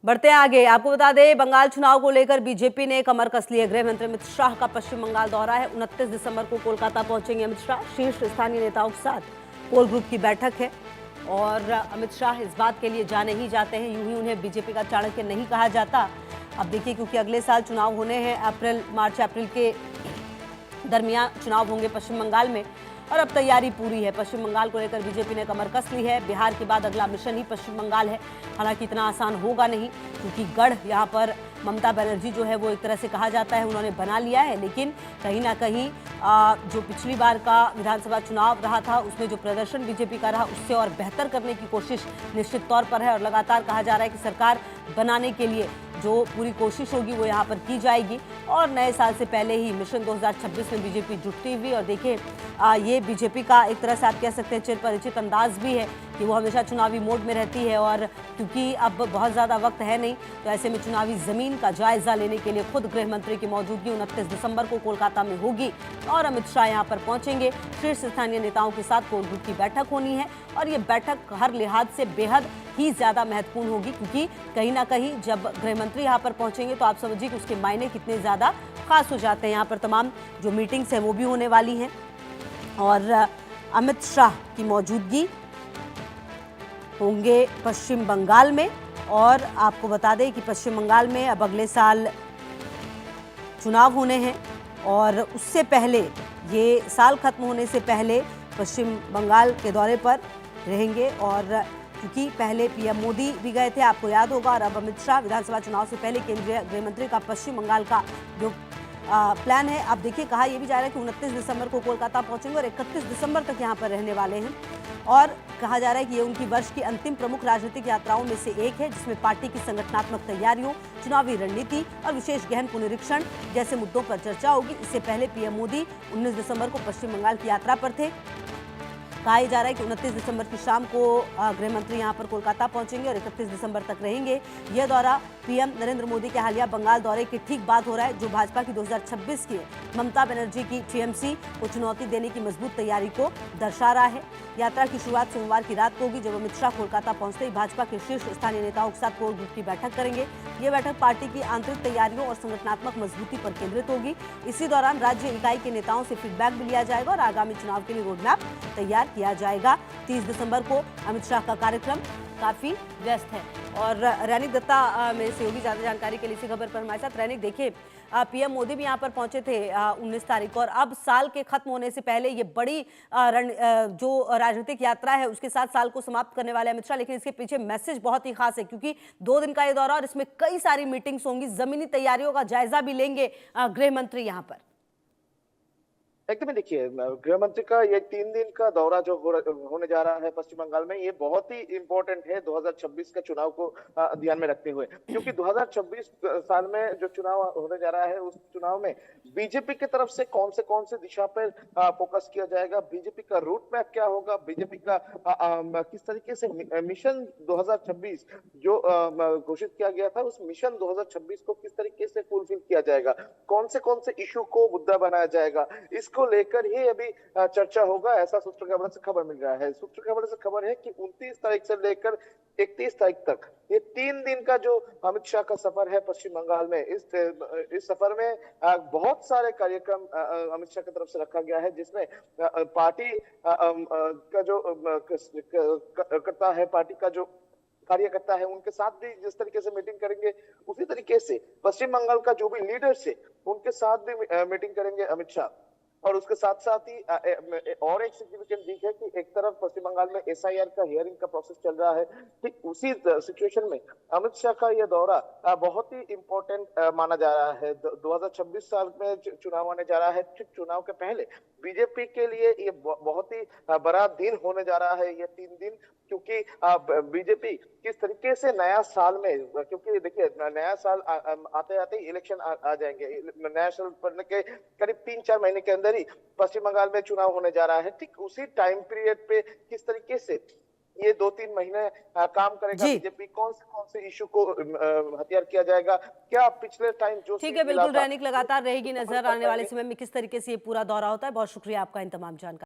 बढ़ते हैं आगे। आपको बता दें, बंगाल चुनाव को लेकर बीजेपी ने कमर कस ली है। गृह मंत्री अमित शाह का पश्चिम बंगाल दौरा है। 29 दिसंबर को कोलकाता पहुंचेंगे अमित शाह। शीर्ष स्थानीय नेताओं के साथ कोर ग्रुप की बैठक है और अमित शाह इस बात के लिए जाने ही जाते हैं। यूं ही उन्हें बीजेपी का चाणक्य नहीं कहा जाता। अब देखिए, क्योंकि अगले साल चुनाव होने हैं, मार्च अप्रैल के दरमियान चुनाव होंगे पश्चिम बंगाल में और अब तैयारी पूरी है। पश्चिम बंगाल को लेकर बीजेपी ने कमर कस ली है। बिहार के बाद अगला मिशन ही पश्चिम बंगाल है। हालांकि इतना आसान होगा नहीं, क्योंकि गढ़ यहाँ पर ममता बनर्जी जो है वो एक तरह से कहा जाता है उन्होंने बना लिया है। लेकिन कहीं ना कहीं जो पिछली बार का विधानसभा चुनाव रहा था उसमें जो प्रदर्शन बीजेपी का रहा उससे और बेहतर करने की कोशिश निश्चित तौर पर है और लगातार कहा जा रहा है कि सरकार बनाने के लिए जो पूरी कोशिश होगी वो यहाँ पर की जाएगी। और नए साल से पहले ही मिशन 2026 में बीजेपी जुटती हुई और देखिए ये बीजेपी का एक तरह से आप कह सकते हैं चिरपरिचित अंदाज भी है कि वो हमेशा चुनावी मोड में रहती है। और क्योंकि अब बहुत ज़्यादा वक्त है नहीं, तो ऐसे में चुनावी ज़मीन का जायजा लेने के लिए खुद गृह मंत्री की मौजूदगी 29 दिसंबर को कोलकाता में होगी और अमित शाह यहाँ पर पहुँचेंगे। शीर्ष स्थानीय नेताओं के साथ कोर ग्रुप की बैठक होनी है और ये बैठक हर लिहाज से बेहद ही ज़्यादा महत्वपूर्ण होगी, क्योंकि कहीं ना कहीं जब गृह मंत्री यहाँ पर पहुँचेंगे तो आप समझिए कि उसके मायने कितने ज़्यादा खास हो जाते हैं। यहाँ पर तमाम जो मीटिंग्स हैं वो भी होने वाली हैं और अमित शाह की मौजूदगी होंगे पश्चिम बंगाल में। और आपको बता दें कि पश्चिम बंगाल में अब अगले साल चुनाव होने हैं और उससे पहले, ये साल खत्म होने से पहले पश्चिम बंगाल के दौरे पर रहेंगे। और क्योंकि पहले पीएम मोदी भी गए थे, आपको याद होगा, और अब अमित शाह विधानसभा चुनाव से पहले केंद्रीय गृह मंत्री का पश्चिम बंगाल का जो प्लान है। अब देखिए, कहा यह भी जा रहा है कि 29 दिसंबर को कोलकाता पहुंचेंगे और 31 दिसंबर तक यहां पर रहने वाले हैं। और कहा जा रहा है कि ये उनकी वर्ष की अंतिम प्रमुख राजनीतिक यात्राओं में से एक है, जिसमें पार्टी की संगठनात्मक तैयारियों, चुनावी रणनीति और विशेष गहन पुनरीक्षण जैसे मुद्दों पर चर्चा होगी। इससे पहले पीएम मोदी 19 दिसंबर को पश्चिम बंगाल की यात्रा पर थे। कहा जा रहा है कि 29 दिसंबर की शाम को गृह मंत्री यहां पर कोलकाता पहुंचेंगे और 31 दिसंबर तक रहेंगे। यह दौरा पीएम नरेंद्र मोदी के हालिया बंगाल दौरे के ठीक बाद हो रहा है, जो भाजपा की 2026 की ममता बनर्जी की टीएमसी को चुनौती देने की मजबूत तैयारी को दर्शा रहा है। यात्रा की शुरुआत सोमवार की रात को होगी, जब अमित शाह कोलकाता पहुंचते ही भाजपा के शीर्ष स्थानीय नेताओं के साथ कोर ग्रुप की बैठक करेंगे। ये बैठक पार्टी की आंतरिक तैयारियों और संगठनात्मक मजबूती पर केंद्रित होगी। इसी दौरान राज्य इकाई के नेताओं से फीडबैक भी लिया जाएगा और आगामी चुनाव के लिए रोडमैप तैयार किया जाएगा। 30 दिसंबर को अमित शाह का कार्यक्रम काफी व्यस्त है। और रैनिक दत्ता मेरे सहयोगी ज्यादा जानकारी के लिए इसी खबर पर हमारे साथ। रैनिक, देखिए, पीएम मोदी भी यहाँ पर पहुंचे थे 19 तारीख को और अब साल के खत्म होने से पहले ये बड़ी जो राजनीतिक यात्रा है उसके साथ साल को समाप्त करने वाले अमित शाह। लेकिन इसके पीछे मैसेज बहुत ही खास है, क्योंकि 2 दिन का ये दौरा और इसमें कई सारी मीटिंग्स होंगी, जमीनी तैयारियों का जायजा भी लेंगे गृह मंत्री यहाँ पर। एकदम देखिए, गृह मंत्री का ये 3 दिन का दौरा जो होने जा रहा है पश्चिम बंगाल में, ये बहुत ही इंपॉर्टेंट है 2026 के चुनाव को ध्यान में रखते हुए। क्योंकि 2026 साल में जो चुनाव होने जा रहा है उस चुनाव में बीजेपी की तरफ से कौन से दिशा पर फोकस किया जाएगा, बीजेपी का रूट मैप क्या होगा, बीजेपी का किस तरीके से मिशन 2026 जो घोषित किया गया था उस मिशन 2026 को किस तरीके से फुलफिल किया जाएगा, कौन से इशू को मुद्दा बनाया जाएगा, इसको लेकर ही अभी चर्चा होगा, ऐसा सूत्र खबर से खबर मिल रहा है। सूत्र खबर से खबर है कि 29 तारीख से लेकर 31 तारीख तक ये 3 दिन का जो अमित शाह का सफर है पश्चिम बंगाल में, इस सफर में बहुत सारे कार्यक्रम अमित शाह की तरफ से रखा गया है, जिसमें पार्टी का जो करता है, पार्टी का जो कार्यकर्ता है उनके साथ भी जिस तरीके से मीटिंग करेंगे, उसी तरीके से पश्चिम बंगाल का जो भी लीडर्स है उनके साथ भी मीटिंग करेंगे अमित शाह। और उसके साथ साथ ही और एक सिग्निफिकेंट दिख है कि एक तरफ पश्चिम बंगाल में एसआईआर का हियरिंग का प्रोसेस चल रहा है, ठीक उसी सिचुएशन में अमित शाह का यह दौरा बहुत ही इंपॉर्टेंट माना जा रहा है। 2026 साल में चुनाव होने जा रहा है, ठीक चुनाव के पहले बीजेपी के लिए ये बहुत ही बड़ा दिन होने जा रहा है ये 3 दिन। क्योंकि बीजेपी किस तरीके से नया साल में, क्योंकि देखिए नया साल आते आते इलेक्शन आ जाएंगे, नया साल पड़ने के करीब 3-4 महीने के अंदर ही पश्चिम बंगाल में चुनाव होने जा रहा है। ठीक उसी टाइम पीरियड पे किस तरीके से ये 2-3 महीने काम करेगा बीजेपी, कौन से इशू को हथियार किया जाएगा, क्या पिछले टाइम जो ठीक है, बिल्कुल रैनिक लगातार रहेगी नजर आने वाले समय में किस तरीके से ये पूरा दौरा होता है। बहुत शुक्रिया आपका इन तमाम जानकारी।